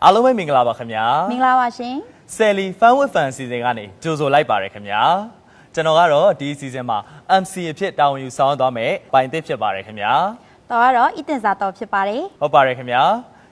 အားလုံးပဲမင်္ဂလာပါခင်ဗျာ မင်္ဂလာပါရှင် Sally Fun with Fan စီစဉ်ကနေကြိုဆိုလိုက်ပါရခင်ဗျာကျွန်တော်ကတော့ဒီစီစဉ်မှာ MC အဖြစ်တာဝန်ယူဆောင်သွားမယ်ပိုင်သစ်ဖြစ်ပါတယ်ခင်ဗျာ တော်ကတော့ဤတင်စာတော်ဖြစ်ပါတယ် ဟုတ်ပါတယ်ခင်ဗျာ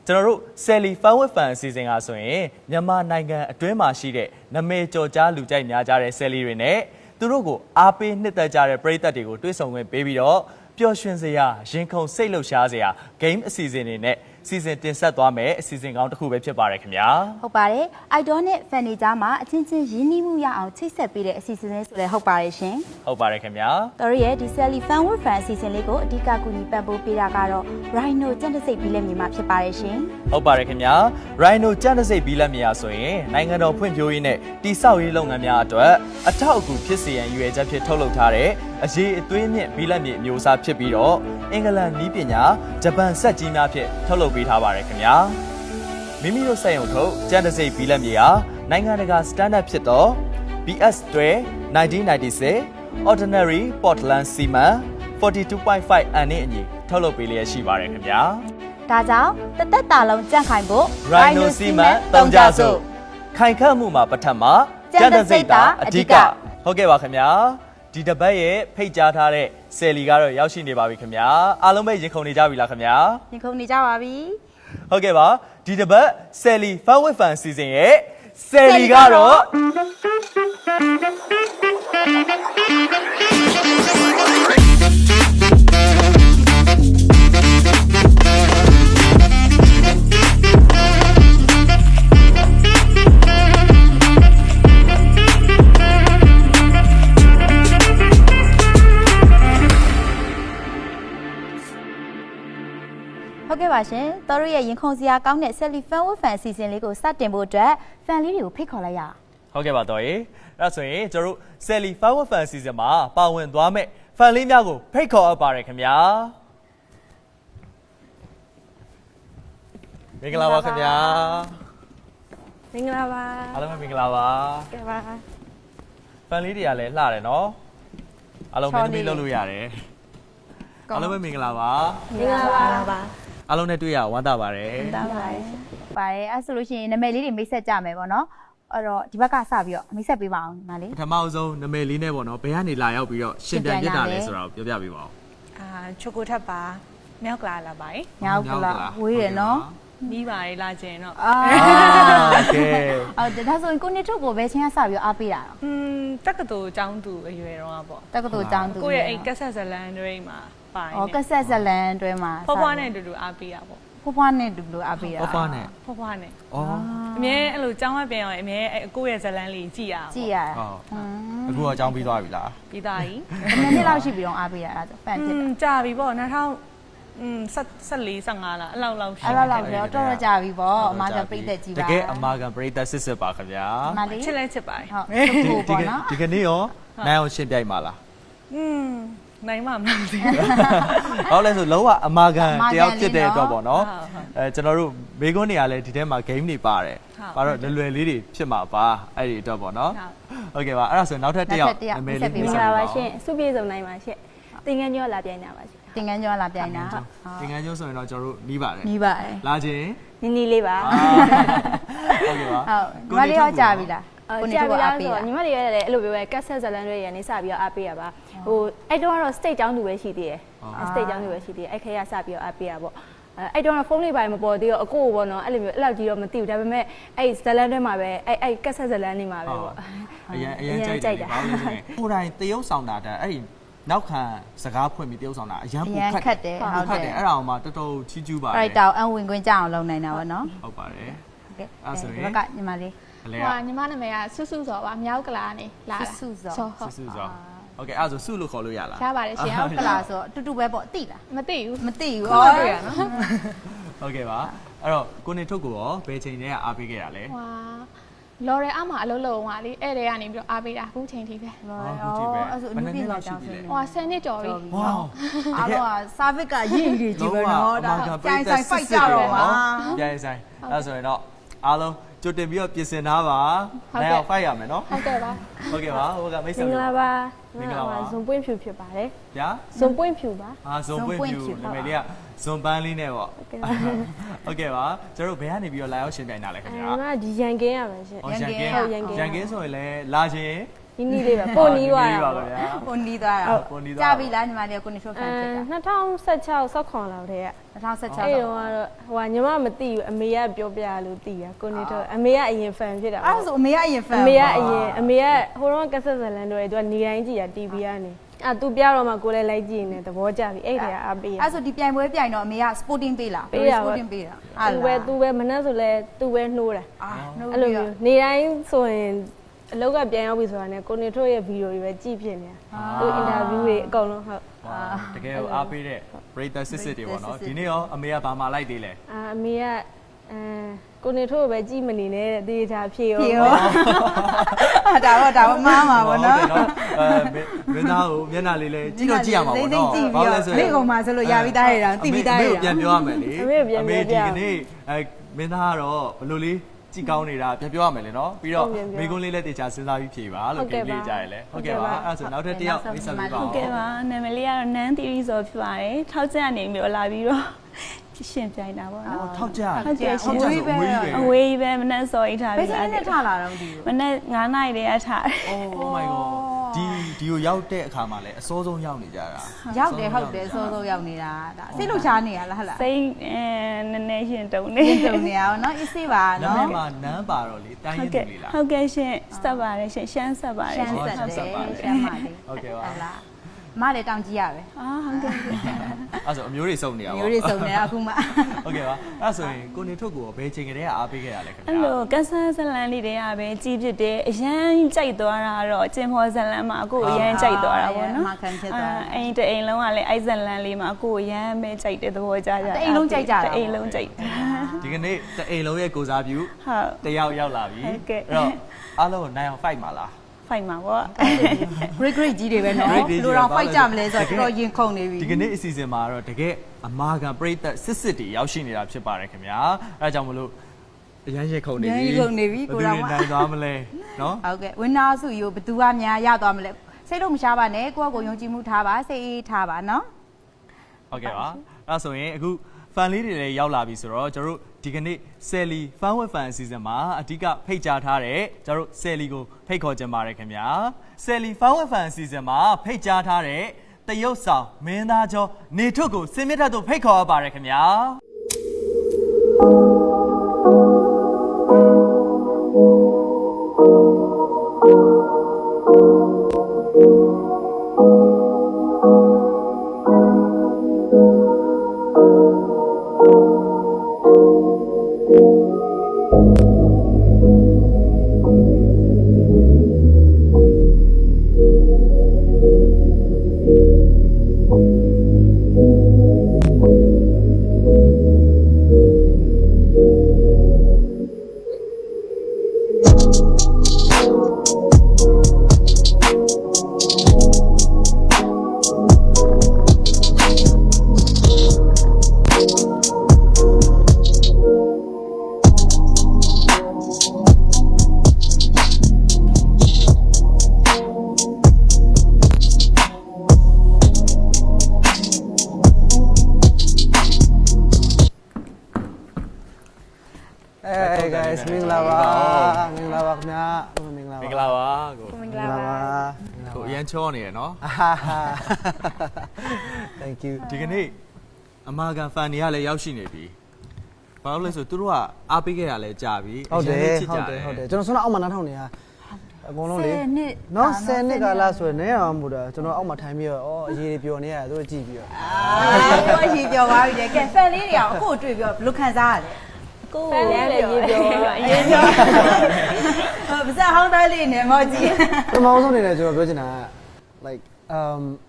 ကျွန်တော်တို့ Sally Fun with Fan စီစဉ်ကဆိုရင်မြန်မာနိုင်ငံအတွင်းမှာရှိတဲ့နာမည်ကျော်ကြားလူကြိုက်များကြတဲ့ Sally တွေနဲ့သူတို့ကိုအားပေးနှစ်သက်ကြတဲ့ပရိသတ်တွေကိုတွေ့ဆုံခွင့်ပေးပြီးတော့ပျော်ရွှင်စရာရင်ခုန်စိတ်လှုပ်ရှားစရာ game အစီအစဉ်တွေနဲ့စီစဉ်တင်ဆက်သွားမယ်အစီအစဉ်ကောင်းတစ်ခုပဲဖြစ်ပါတယ်ခင်ဗျာ ဟုတ်ပါတယ် idol နဲ့ fan တွေကြားမှာအချင်းချင်းရင်းနှီးမှုရအောင်ချိတ်ဆက်ပေးတဲ့အစီအစဉ်လေးဆိုလည်းဟုတ်ပါတယ်ရှင် ဟုတ်ပါတယ်ခင်ဗျာ တော်ရဲ့ဒီ Sally Fun with Fan အစီအစဉ်လေးကိုအဓိကကူညီပံ့ပိုးပေးတာကတော့ Rhino ကြံ့တစိတ်ပြီးလက်မြေမှာဖြစ်ပါတယ်ရှင် ဟုတ်ပါတယ်ခင်ဗျာ Rhino ကြံ့တစိတ်ဘီလက်မြေယာဆိုရင်နိုင်ငံတော်ဖွံ့ဖြိုးရေးနဲ့တည်ဆောက်ရေးလုပ်ငန်းများအတွက်အထောက်အကူဖြစ်စေရန်ရည်ရွယ်ချက်ဖြင့်ထုတ်လုပ်ထားတဲ့အရေးအသွေးမြင့်ဘီလက်မြေအမျိုးအစားဖြစ်ပြီးတော့အင်္ဂလန်နည်းပညာဂျပန်စက်ကြီးများဖြင့်ထုတ်လုပ်ပေးထားပါတယ်ခင်ဗျာမိမိတို့စက်ရုံထုတ်ကြံ့တစိတ်ဘီလက်မြေယာနိုင်ငံတကာ standard ဖြစ်သော BS2 1996 Ordinary Portland Cement 42.5 N နဲ့အညီထုတ်လုပ်ပေးလျက်ရှိပါတယ်ခင်ဗျာ ဒါကြောင့်တသက်တာလုံးကြန့်ခိုင်ဖို့ Rhino Cement တုံးကြစို့ခိုင်ခန့်မှုမှာပထမကြံ့တစိတ်တာအဓိကဟုတ်ကဲ့ပါခင်ဗျာဒီတပတ်ရဲ့ဖိတ်ကြားထားတဲ့ဆယ်လီကတော့ရောက်ရှိနေပါပြီခင်ဗျာအားလုံးပဲရင်ခုန်နေကြပြီလားခင်ဗျာ ရင်ခုန်နေကြပါပြီ ဟုတ်ကဲ့ပါဒီတပတ်ဆယ်လီ Fun with Fan စီစဉ်ရဲ့ဆယ်လီကတော့ဟုတ်ကဲ့ပါရှင်တော်ရဲ့ရင်ခုန်စရာကောင်းတဲ့ Sally Fun with Fan အစီအစဉ်လေးကိုစတင်ဖို့အတွက် fan လေးတွေကိုဖိတ်ခေါ်လိုက်ရအောင် ဟုတ်ကဲ့ပါတော်ရေအဲ့ဒါဆိုရင်ကျွန်တော်တို့ Sally Fun with Fan စီစဉ်မှာပါဝင်သွားမဲ့ fan လေးများကိုဖိတ်ခေါ်အပ်ပါတယ်ခင်ဗျာမင်္ဂလာပါခင်ဗျာ မင်္ဂလာပါ အားလုံးပဲမင်္ဂလာပါ ကဲပါ fan လေးတွေကလည်းလှတယ်နော်အားလုံးမင်းသမီးလုပ်လို့ရတယ်အားလုံးပဲမင်္ဂလာပါ မင်္ဂလာပါ အားလုံးနဲ့တွေ့ရဝမ်းသာပါတယ် တားပါတယ် ပါတယ်အဲ့ဆိုလို့ရှိရင်နာမည်လေးတွေမိတ်ဆက်ကြမယ်ပေါ့နော်အဲ့တော့ဒီဘက်ကစပြီးတော့မိတ်ဆက်ပေးပါအောင်ညီမလေး ပထမဆုံးနာမည်လေးနဲ့ပေါ့နော်ဘယ်ကနေလာရောက်ပြီးတော့ရှင်ပြန်ဖြစ်တာလဲဆိုတာကိုပြောပြပေးပါဦး ချိုကိုထပ်ပါမြောက်ကလာလာပါ ညောက်ကလာဝေးတယ်နော် နီးပါလေလာကျင်တော့ โอเค အော်ဒါဆိုရင်ကိုနေထုတ်ကိုပဲချင်းကစပြီးတော့အားပေးတာတော့ တက္ကသိုလ်အကျောင်းသူအရွယ်တော့ပေါ့ တက္ကသိုလ်ကျောင်းသူ ကိုယ့်ရဲ့အိမ်ကက်ဆက်ဇလန်တွေမှာပါနေ အော်ကဆက်ဇလန်အတွဲမှာ ဖွားဖွားနဲ့အတူတူအားပေးတာပေါ့ ဖွားနဲ့တူတူအားပေးတာ ပပနဲ့ ဖွားဖွားနဲ့ ဩ အမြဲအဲ့လိုကျောင်းဝပြန်အောင်အမြဲကိုယ့်ရဲ့ဇလန်လေးကြည့်ရအောင် ကြည့်ရ ဟောအခုတော့အကြောင်းပြီးသွားပြီလား ပြီးသားကြီး ဘယ်နှစ်လောက်ရှိပြီးတော့အားပေးတာအဲ့ဒါဆိုဖန်ဖြစ်တာ ကြာပြီပေါ့14 15လားအဲ့လောက်ရှိ အဲ့လောက်ပြောတော်တော်ကြာပြီပေါ့အမားကပြိသက်ကြီးပါ တကယ်အမာကန်ပရိသတ်စစ်စစ်ပါခင်ဗျာ မလေး ချစ်လဲချစ်ပါတယ် ဟုတ်ဟုတ်ပေါ့နော် ဒီကနေ့ရောနိုင်အောင်ရှင်းပြိုက်ပါလား နိုင်မှမသိဘူး ဟောလဲဆိုလုံးဝအမာကန်တယောက်ဖြစ်တဲ့အတွက်ပေါ့နော် ဟုတ်ဟုတ် ကျွန်တော်တို့မေကွန်းတွေကလည်းဒီထဲမှာ game တွေပါတယ် ဟုတ် ပါတော့လွယ်လေးတွေဖြစ်မှာပါအဲ့ဒီအတွက်ပေါ့နော် ဟုတ် ဟုတ်ကဲ့ပါအဲ့ဒါဆိုရင်နောက်ထပ်တစ်ယောက်နာမည်လေး မင်္ဂလာပါရှင်စုပြေဆုံးနိုင်ပါရှင်တင်ငန်းကျော်လာပြိုင်တာပါရှင် တင်ငန်းကျော်လာပြိုင်တာ သင်္ကန်းကျုံးဆိုရင်တော့ကျွန်တော်တို့နီးပါတယ် နီးပါတယ် လာခြင်း နီနီလေးပါ ဟုတ်ကဲ့ပါ ဟုတ်ညီမလေးရောကြာပြီလားကိုနေ ကြာ ထုတ် ပြီ အား လား ပေး ဆို တာ တော့ညီမလေးရဲ့လည်းအဲ့လိုပြောပဲကက်ဆက်ဇလန်တွေရနေစပြီးတော့အားပေးရပါဟိုအဲ့တော့ကတော့ state ကျောင်းသူပဲရှိသေးတယ် state ကျောင်းသူပဲရှိသေးတယ်အဲ့ခေတ်ကစပြီးတော့အားပေးရပေါ့အဲ့တော့ဖုန်းလေးပိုင်းမပေါ်သေးတော့အကိုပေါ့နော်အဲ့လိုမျိုးအဲ့လောက်ကြီးတော့မသိဘူးဒါပေမဲ့အဲ့ဇလန်တွေမှာပဲအဲ့ကက်ဆက်ဇလန်တွေမှာပဲပေါ့ အရင်ကြိုက်တယ်ဘာလို့လဲဆိုရင်ကိုယ်တိုင်တရုပ်ဆောင်တာတဲ့အဲ့ဒီနောက်ခံစကားဖွင့်ပြီးတရုပ်ဆောင်တာအရန်ပူခတ်တယ်ဟုတ်တယ်အဲ့ဒါအောင်မှတော်တော်ချီးကျူးပါတယ် အဲ့တောင်အဝင်ခွင့်ကြအောင်လုပ်နိုင်တာပေါ့နော် ဟုတ်ပါတယ် ဟုတ်ကဲ့ အဲ့ဆိုရင် ဒီဘက်ကညီမလေး အလဲ ဟိုညီမနာမည်ကဆုစုစောပါမြောက်ကလာနေလာတာ ဆုစုစော ဟုတ် ဆူဆိုโอเคအဲ့ဆိုစုလို့ခေါ်လို့ရလား ရပါတယ်ရှင် ဟုတ်ကလားဆိုတော့အတူတူပဲပေါ့တိလား မသိဘူး မသိဘူး ဟုတ်တွေ့ရနော် ဟုတ်ကဲ့ပါအဲ့တော့ကိုနေထုတ်ကိုရောဘယ်ချိန်တည်းကအားပေးခဲ့တာလဲ ဟွာလော်ရဲအမအလုပ်လုပ်အောင်ပါလေအဲ့တဲကနေပြီးတော့အားပေးတာအခုချိန်ထိပဲ အဲ့ဆိုအနုပြလောက်တောင်းဆိုနေ ဟွာ10နှစ်ကျော်ပြီ ဝေါ အားလုံးက service ကရင့်ရည်ကြီးပဲနော်ဒါကြိုင်ဆိုင် fight ကြတော့မှာ ကြိုင်ဆိုင်အဲ့ဆိုရင်တော့အားလုံး ကြိုတင်ပြီးတော့ပြင်ဆင်ထားပါနိုင်အောင် fight ရမယ်နော် ဟုတ်ကဲ့ပါ ဟုတ်ကဲ့ပါဟိုကမိတ် မ ဆက် င်္ဂလာပါ မင်္ဂလာပါ ဇွန်ပွင့်ဖြူဖြစ်ပါတယ် ဗျာ ဇွန်ပွင့်ဖြူပါ ဇွန်ပွင့်ဖြူနာမည်လေးကဇွန်ပန်းလေးနဲ့ပေါ့ဟုတ်ကဲ့ပါကျွန်တော်တို့ဘယ်ကနေပြီးတော့လာရောက်ရှင်ပြိုင်တာလဲခင်ဗျာ ကျွန်တော်ဒီရန်ကင်းရမယ်ရှင် ရန်ကင်း ဟုတ်ရန်ကင်း ရန်ကင်းဆိုရင်လည်းလာခြင်း ဒီနီးလေးပါပို့နီးသွားတာ ပါ ပေါ့ ဗျာ ကိုနီးသွားတာ ကိုနီးသွား ကြာပြီလားညီမလေးကိုနေချိုဖန်ဖြစ်တာ 2016ဆောက်ခွန်လောက်တည်းက 2016 အဲ့ တော့ တော့ဟိုညီမမသိဘူးအမေကပြောပြလို့သိတာကိုနေတော့အမေကအရင်ဖန်ဖြစ်တာ အဲ့ဒါဆိုအမေကအရင်ဖန် အမေကအရင်အမေကဟိုတော့ကက်ဆက်ဇလန်တို့ရဲ့သူကနေတိုင်းကြည့်တာ TV ကနေသူပြတော့မှကိုလည်းလိုက်ကြည့်နေသဘောကျပြီအဲ့ဒါအားပေးရ အဲ့ဆိုဒီပြိုင်ပွဲပြိုင်တော့အမေက sporting ပေးလား sporting ပေးတာ သူပဲမနှက်ဆိုလဲသူပဲနှိုးတာ နှုတ် အဲ့လို ပြီး မျိုးနေတိုင်းဆိုရင်အလောက်ကပြန်ရောက်ပြီဆိုတာနဲ့ကိုနေထုတ်ရဲ့ဗီဒီယိုတွေပဲကြည့်ဖြစ်နေတာသူအင်တာဗျူးတွေအကုန်လုံးဟုတ် တကယ်ကိုအားပေးတဲ့ပရိသတ်စစ်စစ်တွေပေါ့နော်ဒီနေ့ရောအမေကဘာမှလိုက်သေးလဲ အမေကကိုနေထုတ်ပဲကြည့်မနေနဲ့တဲ့တေးချာဖြေရော ဖြေရောဒါတော့မှားမှာပေါ့နော် မင်းသားကိုမျက်နှာလေးလဲကြည့်တော့ကြည့်ရမှာပေါ့နော် ဘာလဲဆိုမိကောင်မှာဆိုလို့ရပြီးသားရတာတိပြီးသားရတာ ပြန်ပြောရမယ်လေဒီကနေ့မင်းသားကတော့ဘလို့လေးကြည့်ကောင်းနေတာပြန်ပြောရမယ်လေနော်ပြီးတော့မိကုန်းလေးလည်းတေချာစဉ်းစားပြီးဖြေပါလို့ကြိတ်လေးကြရလေဟုတ်ကဲ့ပါအဲ့ဆိုနောက်ထပ်တစ်ယောက်မိတ်ဆက်ပေးပါ ဟု ဦး တ်ကဲ့ပါနာမည်လေးကတော့ Nan Theory ဆိုဖြစ်ပါတယ်ထောက်ချက်ကနေပြီးတော့လာပြီးတော့ရှင်ပြိုင်တာပေါ့နော် ထောက်ကြ ဟုတ်ကဲ့ ထောက်ကြဆိုအမွေးကြီးပဲ အဝေးပဲမနဲ့စော်ရေးထား ဘယ် ပြီး ချိန်နဲ့ထားလာတော့မသိဘူး မနဲ့9နာရီတည်းကထားတယ် Oh my god ဒီကိုရောက်တဲ့အခါမှာလည်းအစိုးဆုံးရောက်နေကြတာ ရောက်တယ်ဟုတ်တယ်စိုးစိုးရောက်နေတာဒါစိတ်လှုပ်ရှားနေရလားဟလား စိတ်နည်းနည်းရှင်တုံနေ တုံနေရအောင်နော်အေးစေးပါ နာ နော် မည်မှာနန်းပါတော့လေတိုင်းရ ဟု င် တ် သူ ကဲ့ လေးလား ဟုတ်ကဲ့ရှင်စက်ပါတယ်ရှင်ရှမ်းစက်ပါတယ် ရှမ်းဆက်တယ်ရှမ်းမလေး ဟုတ်ကဲ့ပါ ဟုတ်လားမလည်းတောင်းကြည့်ရပဲ အာဟုတ်ကဲ့ အဲ့ဆိုအမျိုးတွေစုံနေရပါ မျိုးတွေစုံနေတာအခုမှ ဟုတ်ကဲ့ပါအဲ့ဆိုရင်ကိုနေထုတ်ကိုဘယ်ချိန်ကလေးကအားပေးခဲ့ရလဲခင်ဗျာ အဲ့လိုကဆန်းဇလန်လေးတွေကပဲကြီးဖြစ်တယ်အရန်ကြိုက်သွားတာတော့ကျင်ဖော်ဇလန်မှာအခုအရန်ကြိုက်သွားတာပေါ့နော် မခံဖြစ်သွား အိမ်တအိမ်လုံးကလည်းအိုက်ဇလန်လေးမှာအခုအရန်ပဲကြိုက်တဲ့သဘောကြကြ တအိမ်လုံးကြိုက်ကြတာ တအိမ်လုံးကြိုက်တယ် ဒီကနေ့တအိမ်လုံးရဲ့ကိုစားပြု ဟုတ် တယောက်ရောက်လာပြီ ဟုတ်ကဲ့ အဲ့တော့အားလုံးကိုနိုင်အောင် fight ပါလား ဖိုင်မှာပေါ့ great great ကြီးတွေပဲနော် great ကြီး လူတော် ပါ fight ကြမလဲဆိုတော့တော်တော်ရင်ခုန်နေပြီ ဒီကနေ့အစီအစဉ်မှာတော့တကယ်အမာခံပရိသတ်စစ်စစ်တွေရောက်ရှိနေတာဖြစ်ပါတယ်ခင်ဗျာအဲဒါကြောင့်မလို့အရန်ရိတ်ခုန်နေပြီ ရန်ရိတ်ခုန်နေပြီကိုယ်တော်က ဘယ်သူတွေနိုင်သွားမလဲနော် ဟုတ်ကဲ့ဝင်းနာစုယူဘသူကများရသွားမလဲစိတ်တော့မရှားပါနဲ့ကိုယ့်ကိုယုံကြည်မှုထားပါစိတ်အေးထားပါနော် ဟုတ်ကဲ့ပါအဲဒါဆိုရင်အခု fan လေးတွေလည်းရောက်လာပြီဆိုတော့ကျွန်တော်တို့ဒီကနေ့ Sally Fan with Fan အစီအစဉ်မှာအဓိကဖိတ်ကြားထားတဲ့ကျွန်တော်တို့ Sally ကိုဖိတ်ခေါ်ကြပါတယ်ခင်ဗျာ Sally Fan with Fan အစီအစဉ်မှာဖိတ်ကြားထားတဲ့တရုတ်ဆောင်မင်းသားကျော်နေထုတ်ကိုစင်မြတ်ထတို့ဖိတ်ခေါ်ရပါတယ်ခင်ဗျာ Hey guys မင်္ဂလာပါမင်္ဂလာပါခင်ဗျာမင်္ဂလာ မင်္ဂ ပါ လာပါကို မင်္ဂ မင်္ဂ လာ လာ ပါ ပါ ကိုအရန်ချောနေရနော် Thank you ဒီကနေ့အမာခံ fan တွေကလည်းရောက်ရှိနေပြီဘာလို့လဲဆိုသူတို့ကအားပေးခဲ့ရလဲကြာပြီ ဟုတ်တယ် အရန်ချစ် ဟု ကြ တ်တယ်ဟုတ်တယ်ကျွန်တော်ဆွမ်းအောက်မှာနားထောင်နေရအကုန်လုံးလေ 10နှစ် နော်10နှစ်ကလာဆိုရင်နေရအောင်မို့တာကျွန်တော်အောက်မှာထိုင်ပြီးတော့အရေးတွေပျော်နေရသူတို့ကြည့်ပြီးတော့ အာကိုရှိပြောသွားပြီလေကဲ fan လေးတွေအောင်အခုတွေ့ပြောဘယ်လိုခံစားရလဲ ကို ဖန်လေးလည်းရေးပြော အရင်ပြော ပါစက်ဟောင်းသားလေးနဲ့မော်ကြီး ပထမဆုံးအနေနဲ့ကျွန်တော်ပြောချင်တာက like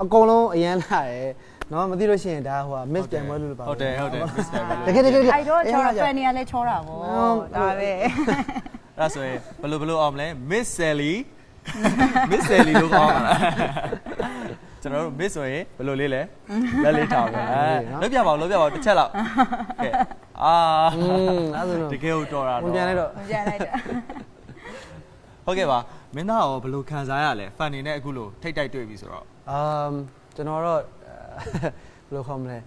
အကုန်လုံးအရန်လာတယ်နော်မသိလို့ရှိရင်ဒါဟိုက miss ပြန်ပွဲလို့ပါ ဟုတ်တယ်ဟုတ်တယ် miss ပြန်ပွဲလို့ တကယ်တကယ် အဲ့တော့ချောတာ fan တွေကလည်းချောတာဗောဒါပဲ အဲ့ဒါဆိုရင်ဘယ်လိုအောင်မလဲ Miss Sally Miss Sally လို့ခေါ်မှာလားကျွန်တော်တို့ Miss ဆိုရင်ဘယ်လိုလေးလဲလက်လေးထောင်ပဲလုပ်ပြပါဦးတစ်ချက်လောက်ကဲ အာ အဲ့ဒါဆို တကယ်ကိုတော်တာ ဝင် တော့ ပြန်လိုက်တော့ ပြန်လိုက်တော့ ဟုတ်ကဲ့ပါမင်းသားရောဘယ်လိုခံစားရလဲဖန်နေနဲ့အခုလိုထိတ်တိုက်တွေ့ပြီဆိုတော့ ကျွန်တော်တော့ဘယ်လိုခေါ်မလဲ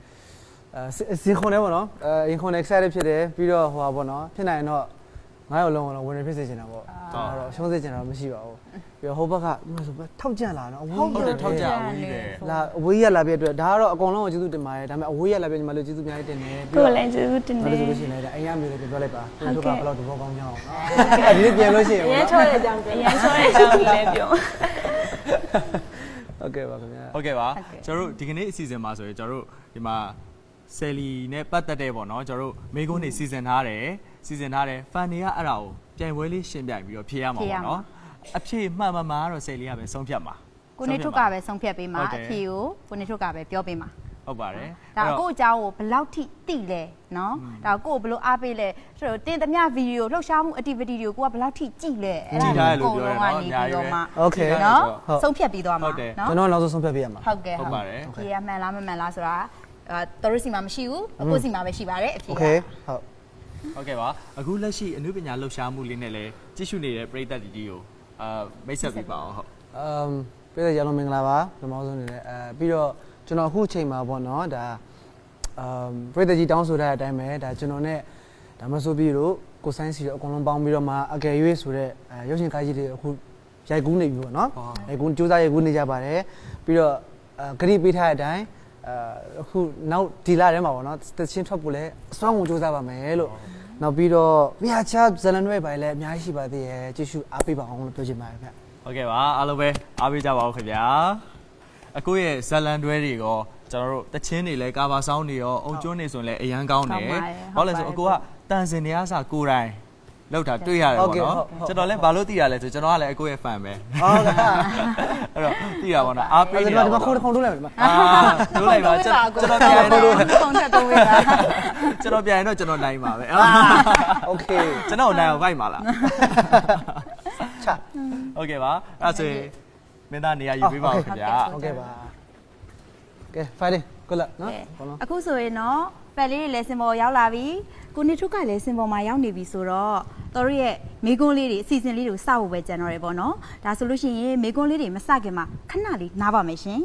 စင်ခွန်နေပေါ့နော်ရင်ခွန် excited ဖြစ်တယ်ပြီးတော့ဟိုပါပေါ့နော်ဖြစ်နိုင်တော့ငါ့ရောလုံးအောင်ဝင်ဖြစ်စေချင်တာပေါ့တော့ရှုံးစေချင်တာမရှိပါဘူးပြီးတော့ဟိုဘက်ကဆိုထောက်ကြလာနော် ဟုတ်တယ်ထောက်ကြအဝေးတယ် လာအဝေးရလာပြအတွက်ဒါကတော့အကောင်လုံးကိုကျေးဇူးတင်ပါတယ်ဒါပေမဲ့အဝေးရလာပြညီမလို့ကျေးဇူးအများကြီးတင်တယ် ကိုလည်းကျေးဇူးတင်တ ဘာ ယ် လို့ဆိုလို့ရှိရင်လည်းအိမ်ရမျိုးလေးပြောလိုက်ပါသူတို့ကဘယ်တော့ဒီဘောကောင်းကြအောင်ဒီနေ့ပြန်လို့ရှိရင် ရမ်းချောတဲ့အကြောင်းပြော အရင်ဆိုတဲ့အကြောင်းလေးလည်းပြော ဟုတ်ကဲ့ပါခင်ဗျာ ဟုတ်ကဲ့ပါကျွန်တော်တို့ဒီကနေ့အစီအစဉ်မှာဆိုရင်ကျွန်တော်တို့ဒီမှာဆယ်လီနဲ့ပတ်သက်တဲ့ပေါ့နော်ကျွန်တော်တို့မေကွန်းနေစီစဉ်ထားတယ်ဖန်နေကအဲ့ဒါကိုပြိုင်ပွဲလေးရှင်းပြပြီးတော့ဖြေရမှာပေါ့နော်အဖြေမှန်မှန်ကတော့ဆယ်လီကပဲဆုံးဖြတ်မှာ ကိုနေထုကပဲဆုံးဖြတ်ပေးမှာ ဟုတ်တယ် အဖြေကိုကိုနေထုကပဲပြောပေးမှာ ဟုတ်ပါတယ် ဒါကိုအကြောင်းကိုဘယ်လောက်ထိတိလဲနော်ဒါကိုဘယ်လိုအားပေးလဲဆိုတော့တင်သမျှဗီဒီယိုလှုပ်ရှားမှု activity တွေကိုကဘယ်လောက်ထိကြည့်လဲအဲ့ဒါကိုအကုန်လုံးကနေပြီးတော့မှ โอเค နော်ဆုံးဖြတ်ပြီးသွားမှာ ဟုတ်တယ် နော် ကျွန်တော်နောက်ဆုံးဆုံးဖြတ်ပေးရမှာ ဟုတ်ကဲ့ ဟုတ်ပါတယ် ဖြေရမှန်လားမမှန်လားဆိုတာတော်ရစီမှာမရှိဘူးအကိုစီမှာပဲရှိပါတယ်အဖြေ โอ က เคဟုတ် ဟုတ်ကဲ့ပါအခုလက်ရှိအနုပညာလှူရှားမှုလေးနဲ့လည်းကြည့်ရှုနေတဲ့ပရိသတ်တီကိုမိတ်ဆက်ပေးပါအောင်ဟုတ် ပြည်သက်ရလုံးမင်္ဂလာပါပထမဆုံးအနေနဲ့ပြီးတော့ကျွန်တော်အခုချိန်မှာပေါ့နော်ဒါပြည်သက်ကြီးတောင်းဆိုတဲ့အတိုင်းပဲဒါကျွန်တော်နဲ့ဒါမဆိုပြီးတော့ကိုဆိုင်းစီတော့အကုန်လုံးပေါင်းပြီးတော့မှအကယ်၍ဆိုတဲ့ရုပ်ရှင်ကားကြီးတွေအခုရိုက်ကူးနေပြီပေါ့နော်ရိုက်ကူးစူးစမ်းရိုက်ကူးနေကြပါတယ်ပြီးတော့ဂရိပေးထားတဲ့အတိုင်းအခုနောက်ဒီလထဲမှာပေါ့နော်တချင်းထွက်ဖို့လဲအစွမ်းကုန်စူးစမ်းပါမယ်လို့နောက်ပြီးတော့ပြာချဇလန်တွေပဲလည်းအများကြီးရှိပါသေးရဲ့ကြည့်ရှုအားပေးပါအောင်လို့ပြောချင်ပါတယ်ဗျ ဟုတ်ကဲ့ပါအားလုံးပဲအားပေးကြပါဦးခင်ဗျာအခုရဲ့ဇလန်တွဲတွေရောကျွန်တော်တို့တချင်းတွေလည်းကာဘာဆောင်းတွေရောအုံကျွန်းတွေဆိုရင်လည်းအရန်ကောင်းတယ်ဟုတ်လဲဆိုအကိုကတန်စင်နေရစာကိုယ်တိုင်လောက်တာတွေ့ရတယ်ပေါ့နော်ကျွန်တော်လည်းဘာလို့သိရလဲဆိုကျွန်တော်ကလည်းအကိုရဲ့ fan ပဲဟုတ်ကဲ့အဲ့တော့သိရပါတော့အားပေးနေတာ ဒီမှာခုံးလိုက်မယ်ဒီမှာ တို့လိုက်ပါကျွန်တော်ပြန်ရင်တော့ ပုံချက်တော့ဝေးတာ ကျွန်တော်ပြန်ရင်တော့ကျွန်တော်နိုင်ပါပဲ โอเค ကျွန်တော်နိုင်အောင်ဖိုက်ပါလား ချ โอเคပါအဲ့ဒါဆိုရင်မင်းသားနေရာယူပေးပါဦးခင်ဗျာ โอเคပါကဲ fighting good luck နော်ဘောလုံး အခုဆိုရင်တော့ပတ်လေးတွေလည်းစင်ပေါ်ရောက်လာပြီကိုနေထုကလည်းစင်ပေါ်မှာရောက်နေပြီဆိုတော့တော်တို့ရဲ့မိကွန်းလေးတွေအစီအစဉ်လေးတွေကိုစဖို့ပဲကြံတော့တယ်ပေါ့နော်ဒါဆိုလို့ရှိရင်မိကွန်းလေးတွေမစခင်မှာခဏလေးနားပါမယ်ရှင်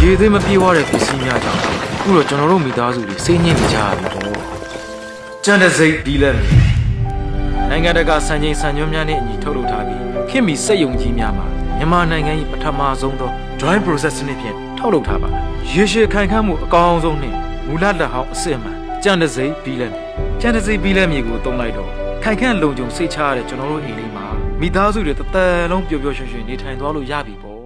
ရေသွေးမပြေးွားတဲ့ပစ္စည်းများကြောင့်အခုတော့ကျွန်တော်တို့မိသားစုတွေစိတ်ညစ်နေကြရပြီတော့ကျန်တဲ့စိတ်ဒီလက်နိုင်ငံတကာစံချိန်စံညွှန်းများနဲ့အညီထုတ်လုပ်ထားပြီးခင်မီစက်ယုံကြီးများမှာမြန်မာနိုင်ငံ၏ပထမဆုံးသော dry process နည်းဖြင့်ထုတ်လုပ်ထားပါရေရှည်ခိုင်ခန့်မှုအကောင်းဆုံးနှင့်မူလလက်ဟောင်းအစစ်အမှန်ကျန်တဲ့စိတ်ဒီလက်ကျန်တဲ့စိတ်ပြီးလက်မြေကိုသုံးလိုက်တော့ခိုင်ခန့်လုံခြုံစိတ်ချရတဲ့ကျွန်တော်တို့အိမ်လေးမှာမိသားစုတွေတသက်လုံးပျော်ပျော်ရွှင်ရွှင်နေထိုင်သွားလို့ရပြီပေါ့